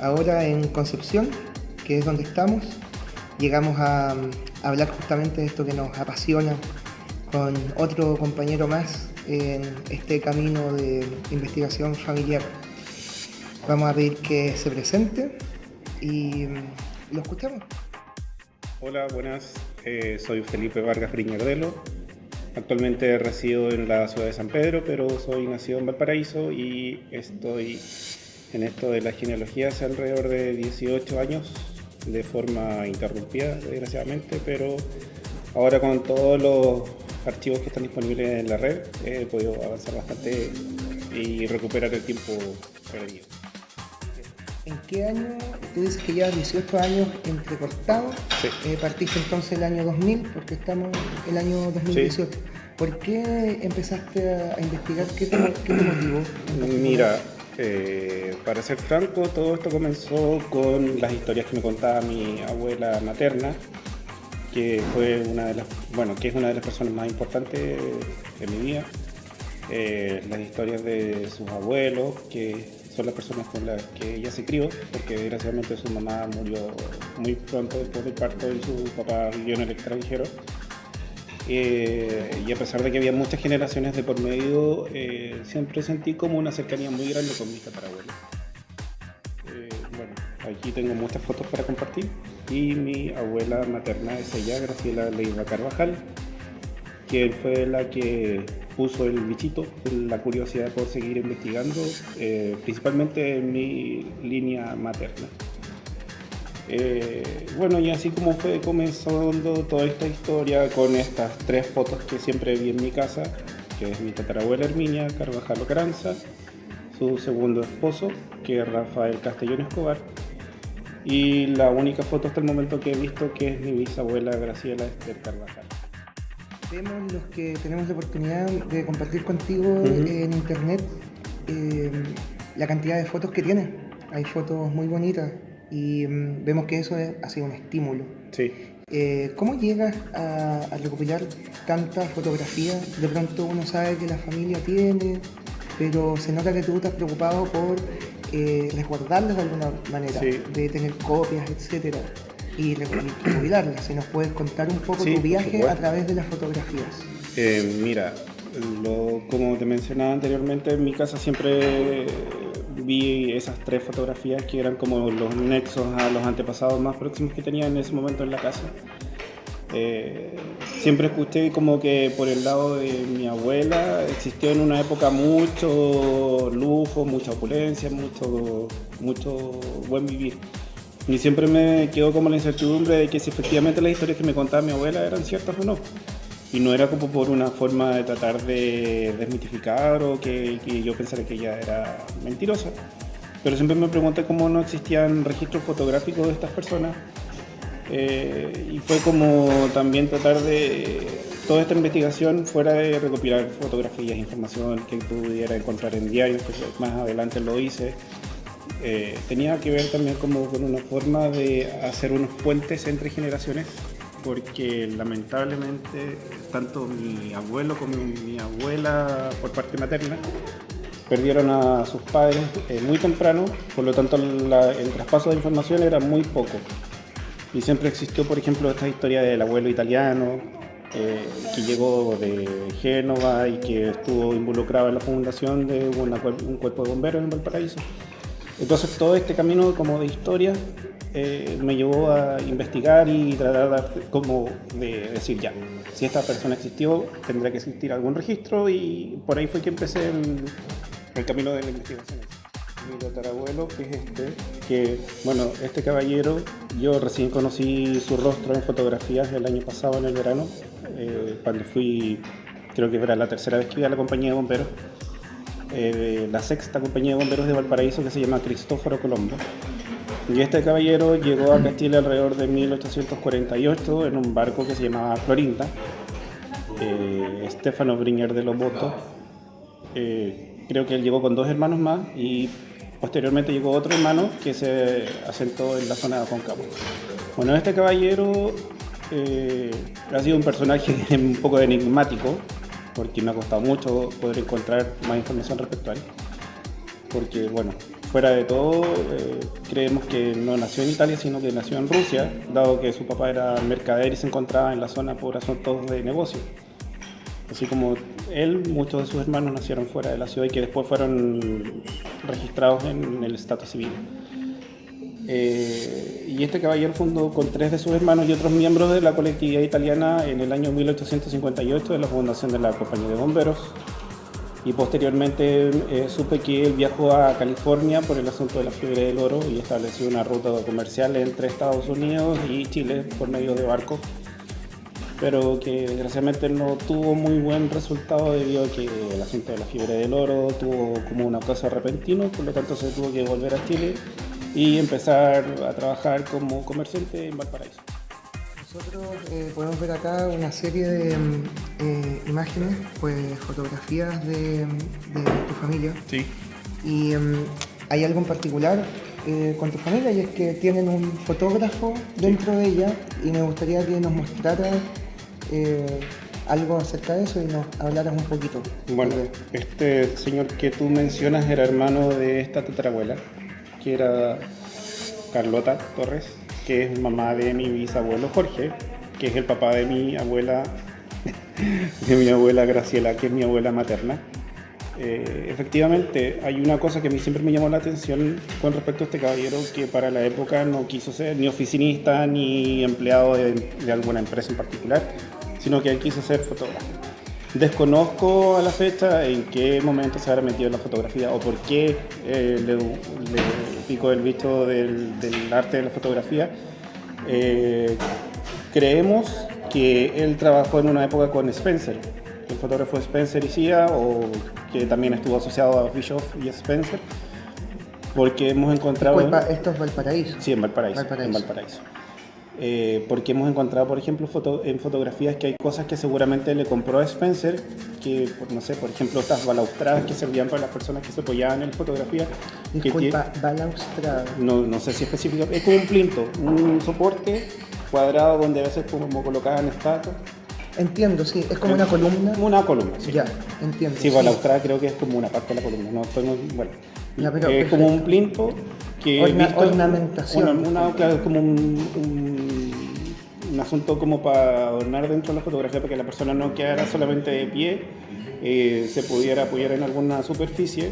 ahora en Concepción, que es donde estamos. Llegamos a hablar justamente de esto que nos apasiona con otro compañero más en este camino de investigación familiar. Vamos a pedir que se presente y lo escuchamos. Hola, buenas. Soy Felipe Vargas Briñardelo. Actualmente resido en la ciudad de San Pedro, pero soy nacido en Valparaíso y estoy en esto de la genealogía hace alrededor de 18 años, de forma interrumpida, desgraciadamente, pero ahora con todos los archivos que están disponibles en la red he podido avanzar bastante y recuperar el tiempo perdido. ¿En qué año? Tú dices que llevas 18 años entrecortados. Sí. Partiste entonces el año 2000, porque estamos en el año 2018. Sí. ¿Por qué empezaste a investigar? ¿Qué te motivó? Mira, para ser franco, todo esto comenzó con las historias que me contaba mi abuela materna, que fue que es una de las personas más importantes de mi vida. Las historias de sus abuelos, que son las personas con las que ella se crió, porque desgraciadamente su mamá murió muy pronto después del parto y su papá vivió en el extranjero. Y a pesar de que había muchas generaciones de por medio, siempre sentí como una cercanía muy grande con mis tatarabuelos. Aquí tengo muchas fotos para compartir y mi abuela materna es ella, Graciela Leiva Carvajal, que fue la que puso el bichito, la curiosidad por seguir investigando, principalmente en mi línea materna. Y así como fue comenzando toda esta historia con estas 3 fotos que siempre vi en mi casa, que es mi tatarabuela Herminia Carvajal Ocaranza, su segundo esposo, que es Rafael Castellón Escobar, y la única foto hasta el momento que he visto, que es mi bisabuela Graciela Esther Carvajal. Vemos los que tenemos la oportunidad de compartir contigo en internet la cantidad de fotos que tienes. Hay fotos muy bonitas y vemos que eso ha sido un estímulo. Sí. ¿Cómo llegas a recopilar tantas fotografías? De pronto uno sabe que la familia tiene, pero se nota que tú estás preocupado por resguardarlas de alguna manera, sí, de tener copias, etcétera, y recopilarlas. Si nos puedes contar un poco tu viaje a través de las fotografías. Mira, como te mencionaba anteriormente, en mi casa siempre vi esas 3 fotografías que eran como los nexos a los antepasados más próximos que tenía en ese momento en la casa. Siempre escuché como que por el lado de mi abuela existió en una época mucho lujo, mucha opulencia, mucho buen vivir. Y siempre me quedó como la incertidumbre de que si efectivamente las historias que me contaba mi abuela eran ciertas o no. Y no era como por una forma de tratar de desmitificar o que yo pensara que ella era mentirosa. Pero siempre me pregunté cómo no existían registros fotográficos de estas personas. Y fue como también tratar de toda esta investigación fuera de recopilar fotografías, información que pudiera encontrar en diarios, que más adelante lo hice. Tenía que ver también como con una forma de hacer unos puentes entre generaciones, porque lamentablemente tanto mi abuelo como mi abuela por parte materna perdieron a sus padres muy temprano, por lo tanto el traspaso de información era muy poco. Y siempre existió, por ejemplo, esta historia del abuelo italiano que llegó de Génova y que estuvo involucrado en la fundación de un cuerpo de bomberos en Valparaíso. Entonces todo este camino como de historia me llevó a investigar y tratar como de decir ya, si esta persona existió, tendrá que existir algún registro, y por ahí fue que empecé el camino de la investigación. Mi tatarabuelo, que es este caballero, yo recién conocí su rostro en fotografías el año pasado en el verano, cuando fui, creo que era la 3ª vez que iba a la compañía de bomberos, la 6ª compañía de bomberos de Valparaíso, que se llama Cristóforo Colombo. Y este caballero llegó a Castilla alrededor de 1848 en un barco que se llamaba Florinda. Stefano Briñardelo Boto, creo que él llegó con 2 hermanos más, y posteriormente llegó otro hermano que se asentó en la zona de Aconcagua. Bueno, este caballero ha sido un personaje un poco enigmático, porque me ha costado mucho poder encontrar más información respecto a él, porque Fuera de todo, creemos que no nació en Italia, sino que nació en Rusia, dado que su papá era mercader y se encontraba en la zona por asuntos de negocio. Así como él, muchos de sus hermanos nacieron fuera de la ciudad y que después fueron registrados en el estado civil. Y este caballero fundó con 3 de sus hermanos y otros miembros de la colectividad italiana en el año 1858 de la fundación de la Compañía de Bomberos. Y posteriormente supe que él viajó a California por el asunto de la fiebre del oro y estableció una ruta comercial entre Estados Unidos y Chile por medio de barcos, pero que desgraciadamente no tuvo muy buen resultado debido a que el asunto de la fiebre del oro tuvo como un ocaso repentino, por lo tanto se tuvo que volver a Chile y empezar a trabajar como comerciante en Valparaíso. Nosotros podemos ver acá una serie de imágenes, pues fotografías de tu familia. Sí. Y hay algo en particular con tu familia y es que tienen un fotógrafo dentro de ella y me gustaría que nos mostraras algo acerca de eso y nos hablaras un poquito. Bueno, este señor que tú mencionas era hermano de esta tatarabuela, que era Carlota Torres, que es mamá de mi bisabuelo Jorge, que es el papá de mi abuela Graciela, que es mi abuela materna. Efectivamente, hay una cosa que a mí siempre me llamó la atención con respecto a este caballero, que para la época no quiso ser ni oficinista ni empleado de alguna empresa en particular, sino que él quiso ser fotógrafo. Desconozco a la fecha en qué momento se habrá metido en la fotografía o por qué le picó el bicho del arte de la fotografía. Creemos que él trabajó en una época con Spencer, el fotógrafo Spencer y Cia, o que también estuvo asociado a Bischoff y Spencer, porque hemos encontrado... Disculpa, ¿esto es Valparaíso? Sí, en Valparaíso. En Valparaíso. Porque hemos encontrado, por ejemplo, en fotografías que hay cosas que seguramente le compró a Spencer, que, no sé, por ejemplo, estas balaustradas que servían para las personas que se apoyaban en la fotografía. Disculpa, balaustrada. No sé si específico, es como un plinto, un soporte cuadrado donde a veces como colocaban estatuas. Entiendo, sí, es como una columna. Una columna, sí. Ya, entiendo. Sí, balaustrada creo que es como una parte de la columna, bueno. Ya, pero es como un plinto que ornamentación. Claro, es como un asunto como para adornar dentro de la fotografía, para que la persona no quedara solamente de pie, se pudiera apoyar en alguna superficie,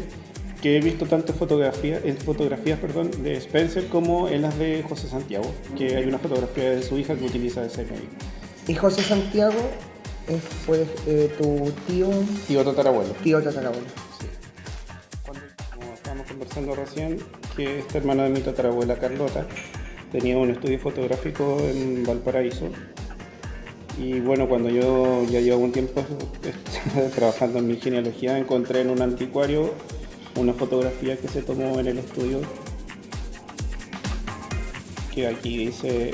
que he visto tanto en fotografías de Spencer como en las de José Santiago, que hay una fotografía de su hija que utiliza ese medio. ¿Y José Santiago es pues tu tío? Tío tatarabuelo. Tío tatarabuelo. Sí. Como estábamos conversando recién, que esta hermana de mi tatarabuela Carlota tenía un estudio fotográfico en Valparaíso. Y bueno, cuando yo ya llevo un tiempo trabajando en mi genealogía, encontré en un anticuario una fotografía que se tomó en el estudio, que aquí dice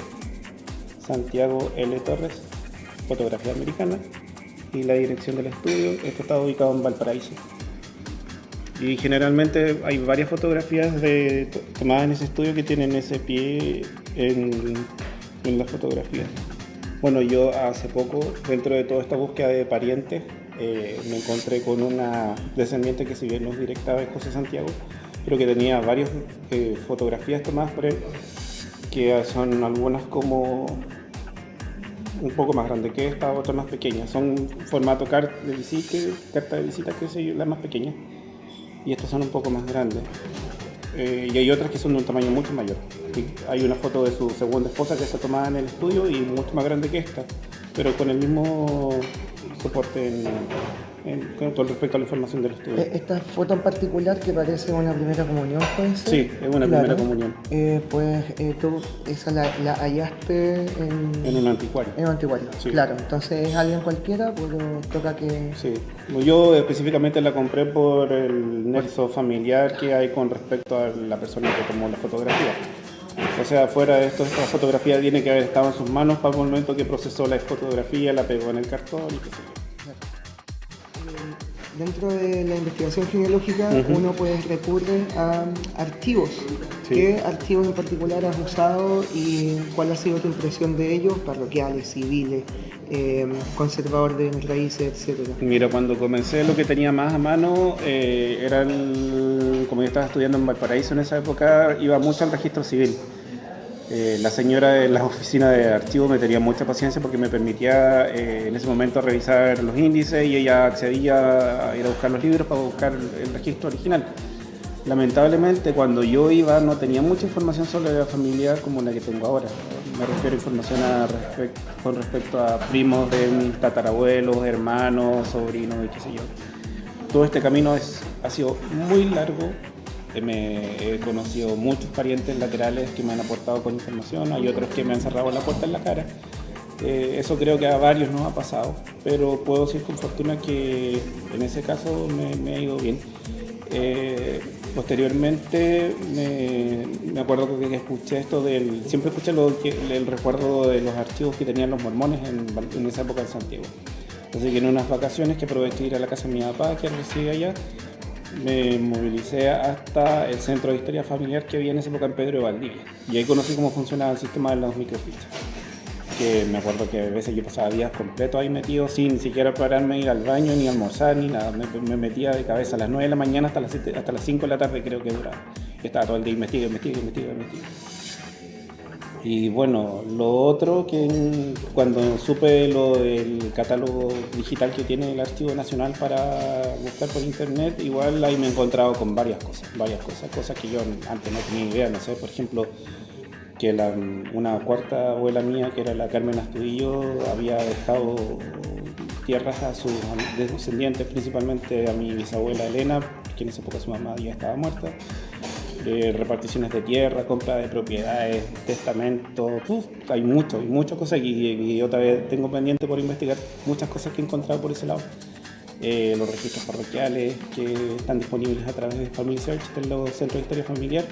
Santiago L. Torres, fotografía americana, y la dirección del estudio. Esto está ubicado en Valparaíso. Y generalmente hay varias fotografías tomadas en ese estudio que tienen ese pie en la fotografía. Bueno, yo hace poco, dentro de toda esta búsqueda de parientes, me encontré con una descendiente que si bien no es directa de José Santiago, pero que tenía varias fotografías tomadas por él, que son algunas como un poco más grandes que esta, otras más pequeñas. Son formato carta de visita, que es la más pequeña, y estas son un poco más grandes. Y hay otras que son de un tamaño mucho mayor. Hay una foto de su segunda esposa que está tomada en el estudio y mucho más grande que esta, pero con el mismo soporte con respecto a la información del estudio. Esta foto en particular que parece una primera comunión, ¿puede ser? Sí, es una primera comunión. Tú esa la hallaste en un anticuario. En un anticuario, sí. Claro. Entonces es alguien cualquiera, pero toca que... Sí, yo específicamente la compré por el nexo familiar que hay con respecto a la persona que tomó la fotografía. O sea, fuera de esto, esta fotografía tiene que haber estado en sus manos para el momento que procesó la fotografía, la pegó en el cartón y qué sé yo. dentro de la investigación genealógica uno pues recurre a archivos. Sí. ¿Qué archivos en particular has usado y cuál ha sido tu impresión de ellos? Parroquiales, civiles, conservador de raíces, etcétera. Mira, cuando comencé lo que tenía más a mano era como yo estaba estudiando en Valparaíso en esa época, iba mucho al registro civil. La señora de la oficina de archivos me tenía mucha paciencia porque me permitía en ese momento revisar los índices y ella accedía a ir a buscar los libros para buscar el registro original. Lamentablemente cuando yo iba no tenía mucha información sobre la familia como la que tengo ahora. Me refiero a información con respecto a primos de mis tatarabuelos, hermanos, sobrinos y qué sé yo. Todo este camino ha sido muy largo. Me he conocido muchos parientes laterales que me han aportado con información, hay otros que me han cerrado la puerta en la cara. Eso creo que a varios nos ha pasado, pero puedo decir con fortuna que en ese caso me ha ido bien. Posteriormente me acuerdo que escuché esto siempre escuché el recuerdo de los archivos que tenían los mormones en esa época en Santiago. Así que en unas vacaciones que aproveché de ir a la casa de mi papá, que reside allá, me movilicé hasta el centro de historia familiar que había en esa época en Pedro de Valdivia. Y ahí conocí cómo funcionaba el sistema de los microfichas. Que me acuerdo que a veces yo pasaba días completos ahí metido sin ni siquiera pararme a ir al baño, ni almorzar, ni nada. Me metía de cabeza a las 9 de la mañana hasta las 5 de la tarde creo que duraba. Estaba todo el día investigo. Y bueno, lo otro que cuando supe lo del catálogo digital que tiene el Archivo Nacional para buscar por internet, igual ahí me he encontrado con varias cosas que yo antes no tenía idea, no sé, por ejemplo, que una cuarta abuela mía, que era la Carmen Astudillo, había dejado tierras a sus descendientes, principalmente a mi bisabuela Elena, que en esa época su mamá ya estaba muerta. Reparticiones de tierra, compra de propiedades, testamentos, hay muchas cosas y otra vez tengo pendiente por investigar muchas cosas que he encontrado por ese lado. Los registros parroquiales que están disponibles a través de Family Search, de los centros de historia familiar,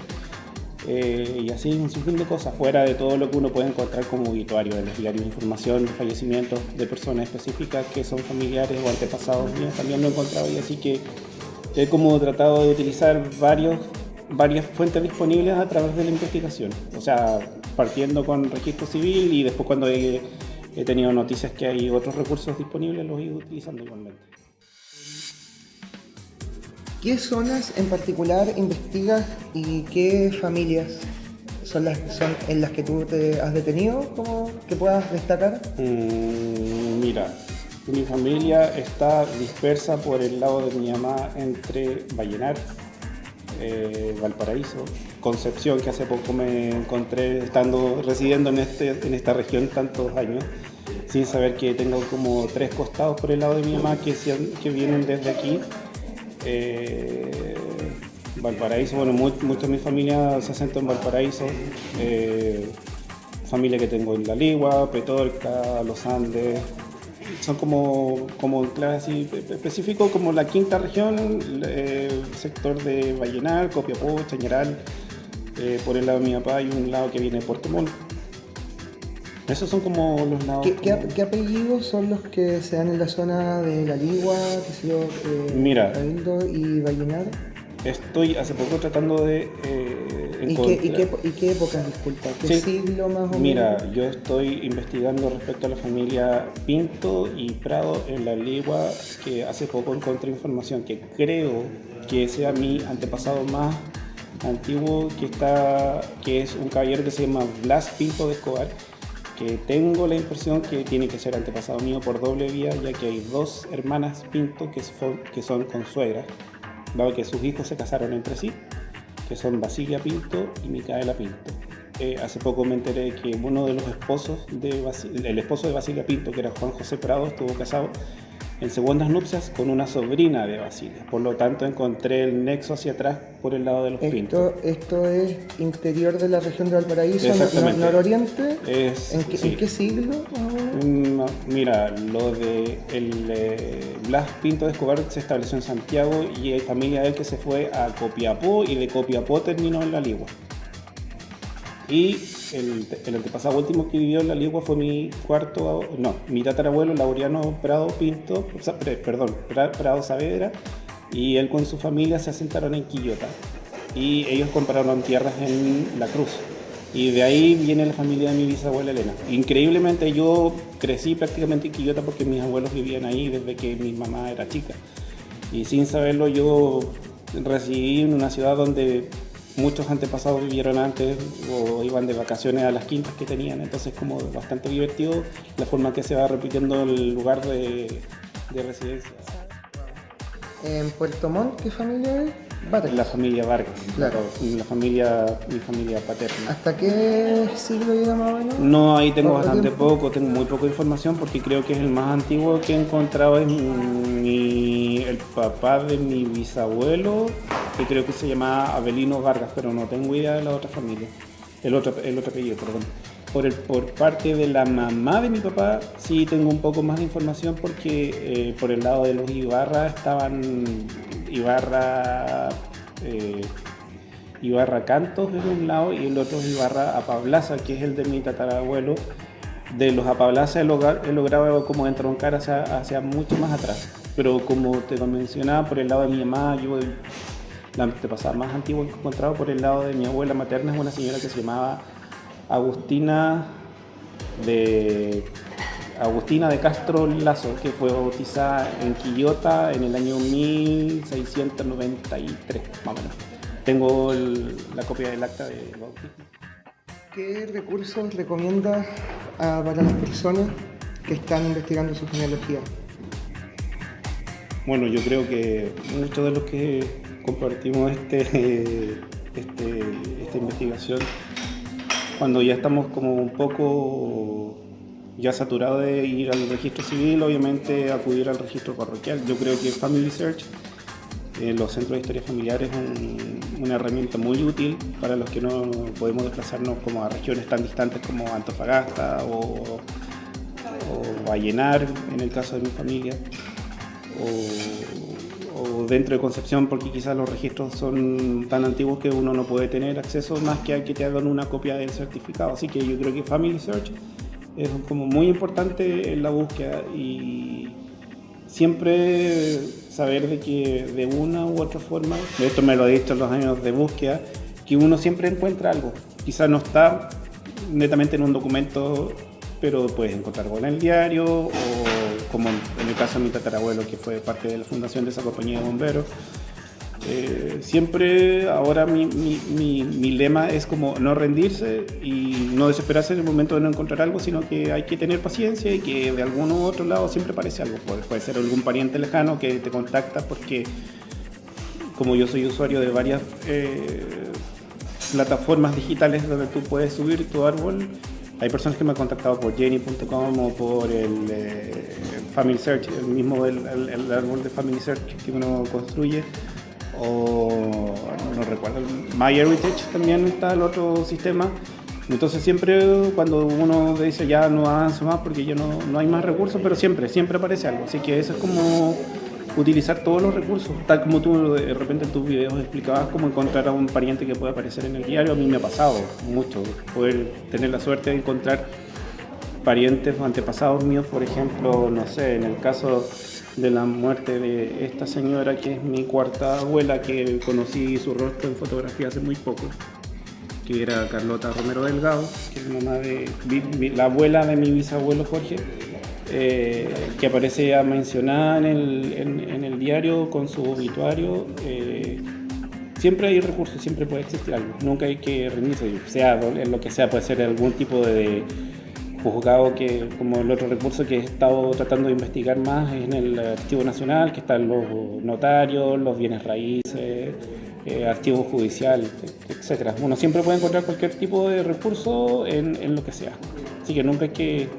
y así un sinfín de cosas, fuera de todo lo que uno puede encontrar como obituario de los diarios de información, de fallecimientos de personas específicas que son familiares o antepasados míos, también lo he encontrado, y así que he como tratado de utilizar varias fuentes disponibles a través de la investigación, o sea, partiendo con registro civil y después cuando he tenido noticias que hay otros recursos disponibles los he ido utilizando igualmente. ¿Qué zonas en particular investigas y qué familias son en las que tú te has detenido, como que puedas destacar? Mira, mi familia está dispersa por el lado de mi mamá entre Vallenar, Valparaíso, Concepción, que hace poco me encontré residiendo en esta región tantos años, sin saber que tengo como 3 costados por el lado de mi mamá que vienen desde aquí. Valparaíso, bueno, mucha de mi familia se asentó en Valparaíso, familia que tengo en La Ligua, Petorca, Los Andes, son como claves así específico, como la quinta región, sector de Vallenar, Copiapó, Chañaral, por el lado de mi papá hay un lado que viene de Puerto Montt. Esos son como los lados. ¿Qué apellidos son los que se dan en la zona de La Ligua, Mira, Cabildo y Vallenar? Estoy hace poco tratando de encontrar... ¿Y qué épocas, disculpa? ¿Qué siglo más o menos? Mira, yo estoy investigando respecto a la familia Pinto y Prado en La Ligua, que hace poco encontré información que creo que sea mi antepasado más antiguo, que es un caballero que se llama Blas Pinto de Escobar, que tengo la impresión que tiene que ser antepasado mío por doble vía, ya que hay 2 hermanas Pinto que son consuegras, dado que sus hijos se casaron entre sí, que son Basilia Pinto y Micaela Pinto. Hace poco me enteré que uno de los esposos el esposo de Basilia Pinto, que era Juan José Prado, estuvo casado en segundas nupcias con una sobrina de Basilia. Por lo tanto, encontré el nexo hacia atrás por el lado de los Pintos. ¿Esto es interior de la región de Valparaíso, nororiente? ¿En qué siglo? Mira, lo de Blas Pinto de Escobar se estableció en Santiago y hay familia de él que se fue a Copiapó y de Copiapó terminó en La Ligua. Y el antepasado último que vivió en La Ligua fue mi tatarabuelo Laureano Prado Pinto, Prado Saavedra, y él con su familia se asentaron en Quillota y ellos compraron tierras en La Cruz. Y de ahí viene la familia de mi bisabuela Elena. Increíblemente yo crecí prácticamente en Quillota porque mis abuelos vivían ahí desde que mi mamá era chica. Y sin saberlo yo residí en una ciudad donde muchos antepasados vivieron antes o iban de vacaciones a las quintas que tenían. Entonces como bastante divertido la forma que se va repitiendo el lugar de residencia. ¿En Puerto Montt qué familia es? Vargas. La familia Vargas, claro. Mi familia paterna. ¿Hasta qué siglo llega más o menos? No, ahí tengo bastante poco, tengo muy poca información porque creo que es el más antiguo que he encontrado es el papá de mi bisabuelo, que creo que se llamaba Avelino Vargas, pero no tengo idea de la otra familia, el otro apellido, perdón. Por parte de la mamá de mi papá sí tengo un poco más de información porque por el lado de los Ibarra estaban Ibarra Cantos en un lado y el otro es Ibarra Apablaza, que es el de mi tatarabuelo. De los Apablaza he logrado como entroncar hacia mucho más atrás, pero como te lo mencionaba, por el lado de mi mamá, la antepasada más antigua que he encontrado por el lado de mi abuela materna es una señora que se llamaba Agustina de Castro Lazo, que fue bautizada en Quillota en el año 1693, más o menos. Tengo la copia del acta de bautismo. ¿Qué recursos recomiendas para las personas que están investigando su genealogía? Bueno, yo creo que muchos de los que compartimos esta investigación, cuando ya estamos como un poco ya saturados de ir al registro civil, obviamente acudir al registro parroquial. Yo creo que Family Search, los centros de historia familiar, es una herramienta muy útil para los que no podemos desplazarnos como a regiones tan distantes como Antofagasta o Vallenar, en el caso de mi familia, o dentro de Concepción, porque quizás los registros son tan antiguos que uno no puede tener acceso más que a que te hagan una copia del certificado. Así que yo creo que Family Search es como muy importante en la búsqueda y siempre saber de que de una u otra forma, esto me lo he dicho en los años de búsqueda, que uno siempre encuentra algo. Quizás no está netamente en un documento, pero puedes encontrar algo en el diario o como en el caso de mi tatarabuelo, que fue parte de la fundación de esa compañía de bomberos. Siempre ahora mi lema es como no rendirse y no desesperarse en el momento de no encontrar algo, sino que hay que tener paciencia y que de algún u otro lado siempre aparece algo. Puede ser algún pariente lejano que te contacta porque como yo soy usuario de varias plataformas digitales donde tú puedes subir tu árbol, hay personas que me han contactado por jenny.com o por el Family Search, el mismo el árbol de Family Search que uno construye, o no recuerdo, MyHeritage también está el otro sistema. Entonces siempre cuando uno dice ya no avanzo más porque ya no hay más recursos, pero siempre aparece algo. Así que eso es como utilizar todos los recursos, tal como tú de repente en tus videos explicabas cómo encontrar a un pariente que puede aparecer en el diario. A mí me ha pasado mucho poder tener la suerte de encontrar parientes o antepasados míos, por ejemplo, no sé, en el caso de la muerte de esta señora que es mi cuarta abuela, que conocí su rostro en fotografía hace muy poco, que era Carlota Romero Delgado, que es mamá de la abuela de mi bisabuelo Jorge, que aparece ya mencionada en el diario con su obituario. Siempre hay recursos, siempre puede existir algo, nunca hay que rendirse, sea lo que sea, puede ser algún tipo de juzgado, que como el otro recurso que he estado tratando de investigar más es en el Archivo Nacional, que están los notarios, los bienes raíces, archivo judicial, etc. Uno siempre puede encontrar cualquier tipo de recurso en lo que sea, así que nunca hay que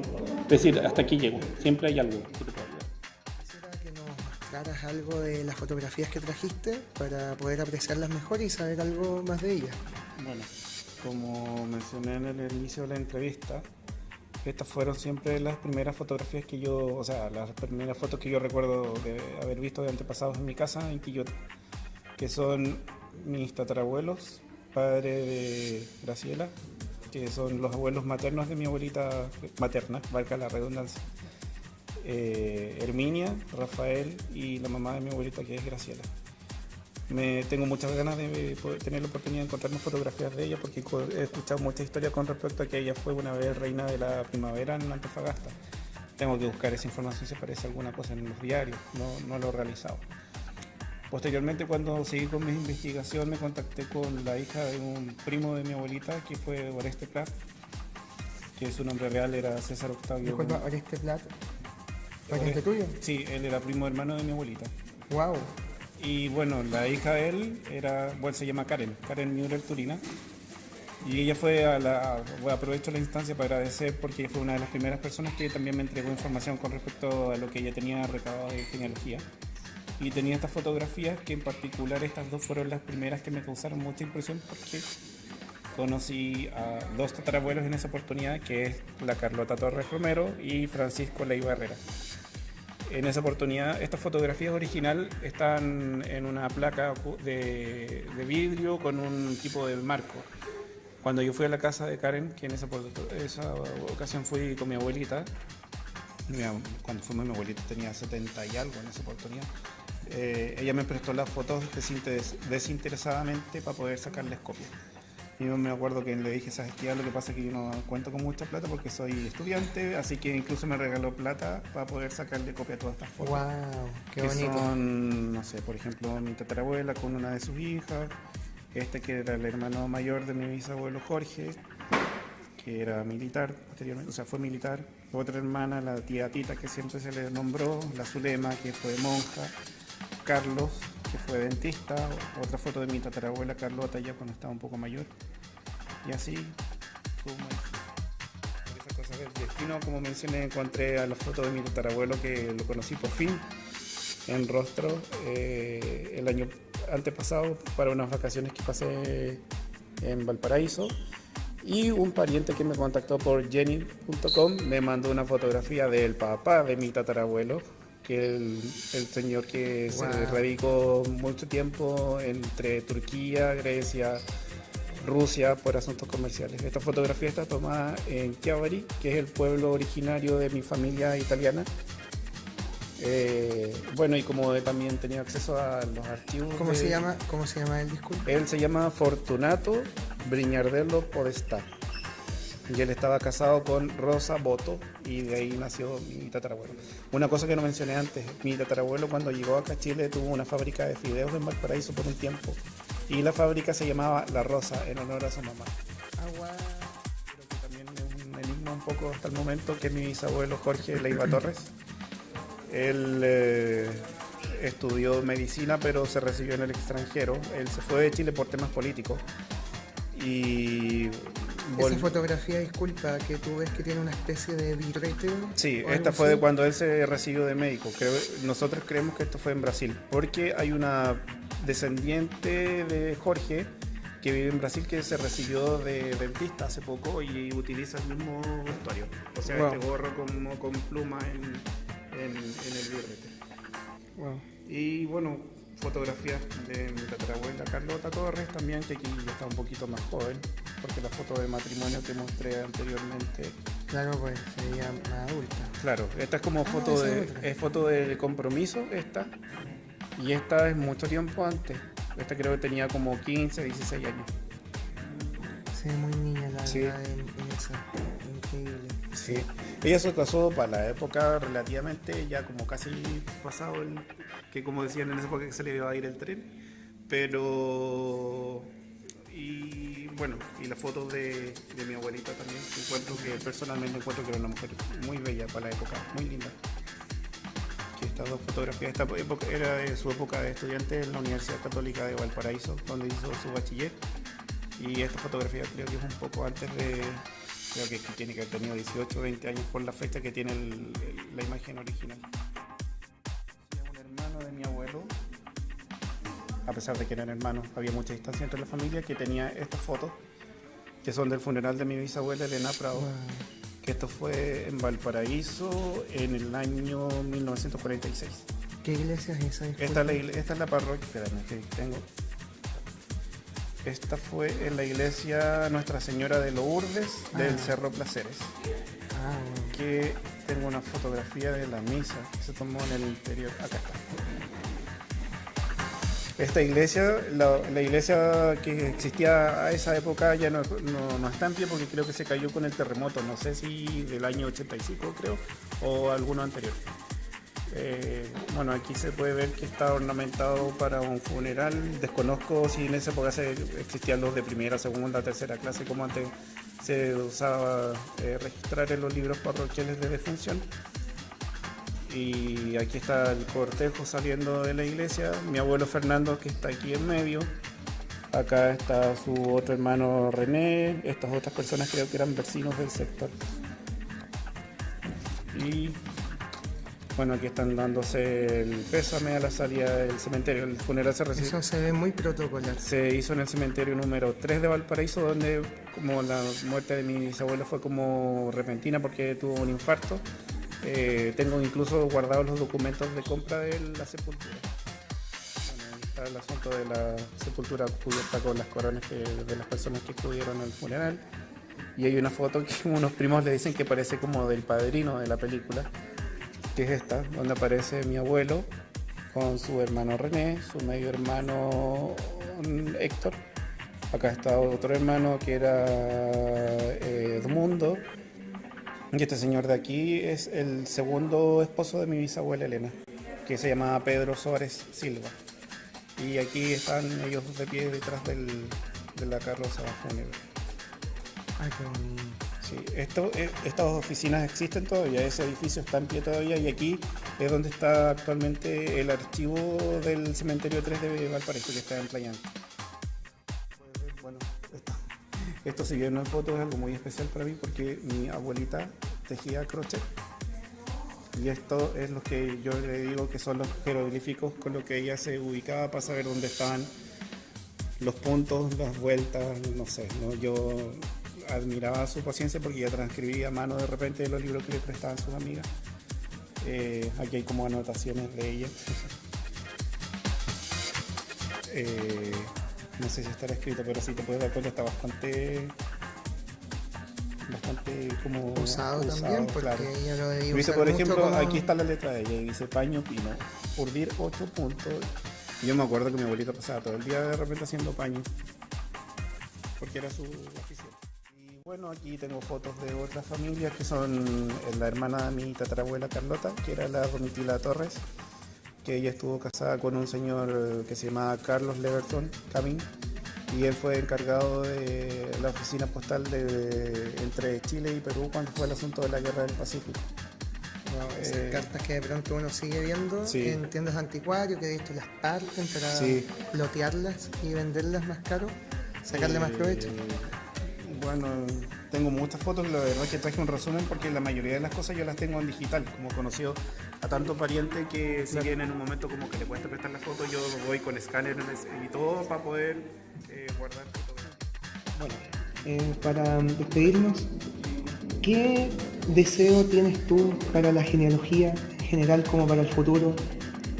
decir hasta aquí llego, siempre hay algo que te puede ayudar. Quisiera que nos mostraras algo de las fotografías que trajiste para poder apreciarlas mejor y saber algo más de ellas. Bueno, como mencioné en el inicio de la entrevista, estas fueron siempre las primeras fotografías que las primeras fotos que yo recuerdo de haber visto de antepasados en mi casa en Quillota, que son mis tatarabuelos, padre de Graciela, que son los abuelos maternos de mi abuelita materna, valga la redundancia. Herminia, Rafael y la mamá de mi abuelita, que es Graciela. Tengo muchas ganas de poder tener la oportunidad de encontrarme fotografías de ella, porque he escuchado muchas historias con respecto a que ella fue una vez reina de la primavera en Antofagasta. Tengo que buscar esa información si aparece alguna cosa en los diarios, no lo he realizado. Posteriormente, cuando seguí con mi investigación, me contacté con la hija de un primo de mi abuelita, que fue Oreste Plat, que su nombre real era César Octavio. Disculpa, Oreste Plat, ¿pariente tuyo? Sí, él era primo hermano de mi abuelita. Wow. Y bueno, la hija de él se llama Karen Müller Turina. Y ella aprovecho la instancia para agradecer, porque ella fue una de las primeras personas que también me entregó información con respecto a lo que ella tenía recabado de genealogía. Y tenía estas fotografías, que en particular estas dos fueron las primeras que me causaron mucha impresión, porque conocí a dos tatarabuelos en esa oportunidad, que es la Carlota Torres Romero y Francisco Leiva Herrera. En esa oportunidad, estas fotografías original están en una placa de vidrio con un tipo de marco. Cuando yo fui a la casa de Karen, que en esa ocasión fui con mi abuelita, cuando fuimos mi abuelita tenía 70 y algo en esa oportunidad, ella me prestó las fotos desinteresadamente para poder sacarles copia. Y yo me acuerdo que le dije, ¿sabes qué? Lo que pasa es que yo no cuento con mucha plata porque soy estudiante, así que incluso me regaló plata para poder sacarle copia a todas estas fotos. ¡Wow! ¡Qué bonito! Son, no sé, por ejemplo, mi tatarabuela con una de sus hijas, que era el hermano mayor de mi bisabuelo Jorge, que era militar posteriormente, o sea, fue militar. Otra hermana, la tía Tita, que siempre se le nombró, la Zulema, que fue monja, Carlos, que fue dentista, otra foto de mi tatarabuela Carlota ya cuando estaba un poco mayor. Y así, por esa cosa del destino, como mencioné, encontré a la foto de mi tatarabuelo, que lo conocí por fin en rostro el año antepasado para unas vacaciones que pasé en Valparaíso. Y un pariente que me contactó por jenny.com me mandó una fotografía del papá de mi tatarabuelo, que el señor que se radicó mucho tiempo entre Turquía, Grecia, Rusia por asuntos comerciales. Esta fotografía está tomada en Chiavari, que es el pueblo originario de mi familia italiana. Bueno, y como he también tenido acceso a los archivos. ¿Cómo se llama él, disculpe? Él se llama Fortunato Brignardello Podestà. Y él estaba casado con Rosa Boto, y de ahí nació mi tatarabuelo. Una cosa que no mencioné antes, mi tatarabuelo cuando llegó acá a Chile tuvo una fábrica de fideos en Valparaíso por un tiempo. Y la fábrica se llamaba La Rosa, en honor a su mamá. Wow. Creo que también es un enigma un poco hasta el momento que mi bisabuelo Jorge Leiva Torres. Él estudió medicina, pero se recibió en el extranjero. Él se fue de Chile por temas políticos. Y esa fotografía, disculpa, que tú ves que tiene una especie de birrete. Sí, esta fue de cuando él se recibió de médico. Nosotros creemos que esto fue en Brasil, porque hay una descendiente de Jorge que vive en Brasil, que se recibió de dentista hace poco y utiliza el mismo vestuario. O sea, este gorro con pluma en el birrete. Wow. Y bueno, fotografías de mi tatarabuela Carlota Torres también, que aquí ya está un poquito más joven, porque la foto de matrimonio que mostré anteriormente. Claro, pues sería más adulta. Claro, esta es como foto de compromiso, esta. Y esta es mucho tiempo antes. Esta creo que tenía como 15, 16 años. Se ve muy niña la sí. verdad en esa. Increíble. Sí. Ella se casó para la época relativamente, ya como casi pasado que como decían en esa época que se le iba a ir el tren. Pero... Y bueno, y la foto de mi abuelita también, personalmente encuentro que era una mujer muy bella para la época, muy linda. Que estas dos fotografías, esta época era de su época de estudiante en la Universidad Católica de Valparaíso, donde hizo su bachiller. Y esta fotografía creo que es un poco antes creo que tiene que haber tenido 18 o 20 años por la fecha que tiene la imagen original. Es un hermano de mi abuelo, a pesar de que eran hermanos, había mucha distancia entre la familia, que tenía estas fotos, que son del funeral de mi bisabuela Elena Prado. Wow. Que esto fue en Valparaíso en el año 1946. ¿Qué iglesia es esa? Esta es la parroquia, espérame, que tengo. Esta fue en la iglesia Nuestra Señora de Lourdes del Cerro Placeres. Que tengo una fotografía de la misa que se tomó en el interior. Acá está. Esta iglesia, la iglesia que existía a esa época ya no está en pie porque creo que se cayó con el terremoto. No sé si del año 85 creo o alguno anterior. Bueno, aquí se puede ver que está ornamentado para un funeral. Desconozco si en esa época existían los de primera, segunda, tercera clase, como antes se usaba registrar en los libros parroquiales de defunción. Y aquí está el cortejo saliendo de la iglesia. Mi abuelo Fernando, que está aquí en medio. Acá está su otro hermano René. Estas otras personas creo que eran vecinos del sector. Y bueno, aquí están dándose el pésame a la salida del cementerio. El funeral Eso se ve muy protocolar. Se hizo en el cementerio número 3 de Valparaíso, donde como la muerte de mi bisabuelo fue como repentina porque tuvo un infarto. Tengo incluso guardados los documentos de compra de la sepultura. Bueno, ahí está el asunto de la sepultura cubierta con las coronas de las personas que acudieron al funeral. Y hay una foto que unos primos le dicen que parece como del padrino de la película, que es esta, donde aparece mi abuelo con su hermano René, su medio hermano Héctor. Acá está otro hermano que era Edmundo. Y este señor de aquí es el segundo esposo de mi bisabuela Elena, que se llamaba Pedro Suárez Silva. Y aquí están ellos de pie detrás de la carroza fúnebre. Ay, qué bonito. Sí, estas oficinas existen todavía, ese edificio está en pie todavía y aquí es donde está actualmente el archivo del cementerio 3 de Valparaíso, que está en Playa Ancha. Bueno, esto si bien no es foto es algo muy especial para mí porque mi abuelita tejía crochet y esto es lo que yo le digo que son los jeroglíficos con lo que ella se ubicaba para saber dónde estaban los puntos, las vueltas, no sé, ¿no? Yo admiraba su paciencia porque ella transcribía a mano de repente los libros que le prestaban sus amigas. Aquí hay como anotaciones de ella. No sé si estará escrito, pero si te puedes dar cuenta está bastante como usado también, porque claro. ella lo debía Dice, usar por mucho ejemplo, como... aquí está la letra de ella y dice paño pino, urdir 8 puntos. Y yo me acuerdo que mi abuelita pasaba todo el día de repente haciendo paño, porque era su afición. Y bueno, aquí tengo fotos de otras familias que son la hermana de mi tatarabuela Carlota, que era la Domitila Torres, que ella estuvo casada con un señor que se llamaba Carlos Leverton Camín, y él fue encargado de la oficina postal entre Chile y Perú cuando fue el asunto de la Guerra del Pacífico. Esas cartas que de pronto uno sigue viendo sí. en tiendas de anticuarios, que de esto las parten para sí. lotearlas y venderlas más caro, sacarle más provecho. Bueno, tengo muchas fotos, la verdad es que traje un resumen porque la mayoría de las cosas yo las tengo en digital, como conocido a tanto pariente que si bien en un momento como que le cuesta prestar la foto, yo voy con escáner y todo para poder guardar fotografías. Bueno, para despedirnos, ¿qué deseo tienes tú para la genealogía en general, como para el futuro?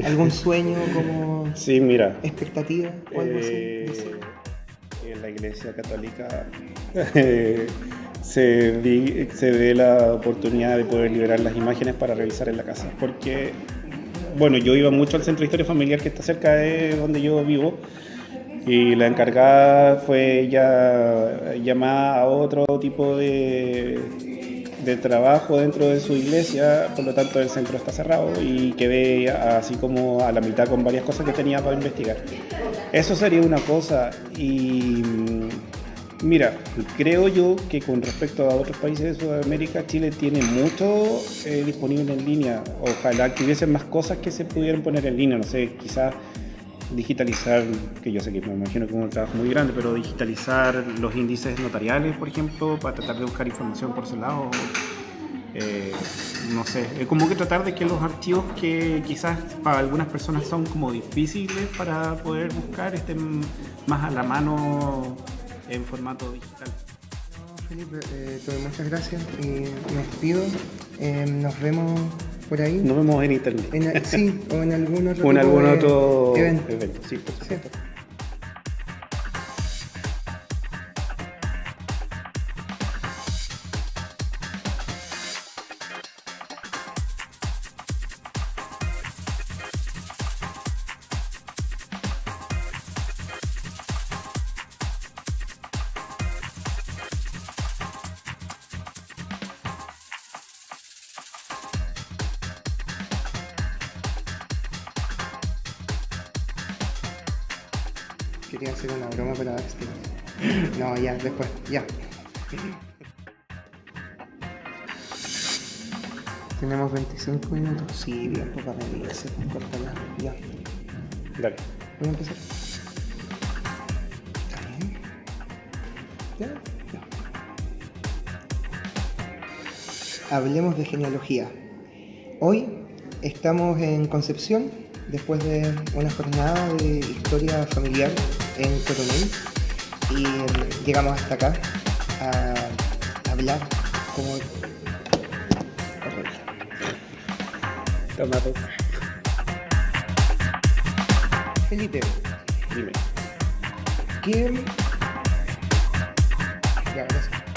¿Algún sueño como sí, mira, expectativa o algo así? Deseo. En la Iglesia Católica se dé la oportunidad de poder liberar las imágenes para revisar en la casa, porque bueno, yo iba mucho al centro de historia familiar que está cerca de donde yo vivo y la encargada fue ya llamada a otro tipo de trabajo dentro de su iglesia, por lo tanto el centro está cerrado y quedé así como a la mitad con varias cosas que tenía para investigar. Eso sería una cosa y mira, creo yo que con respecto a otros países de Sudamérica, Chile tiene mucho disponible en línea. Ojalá que hubiesen más cosas que se pudieran poner en línea, no sé, quizás digitalizar, que yo sé que me imagino que es un trabajo muy grande, pero digitalizar los índices notariales, por ejemplo, para tratar de buscar información por ese lado. No sé, es como que tratar de que los archivos que quizás para algunas personas son como difíciles para poder buscar estén más a la mano en formato digital. Felipe, te doy muchas gracias y me despido. Nos vemos por ahí. Nos vemos en internet. Sí, o en algún otro, o en algún otro evento. Sí, por supuesto. Sí. Quería hacer una broma para Dexter. No, ya, después, ya. Tenemos 25 minutos. Sí, bien, poca medida, se corta ya. Dale. Voy a empezar. ¿Está bien? Ya. Hablemos de genealogía. Hoy estamos en Concepción, después de una jornada de historia familiar en Coronel, y llegamos hasta acá a hablar como... Toma dos. Felipe, Dime. ¿qué... Ya, gracias.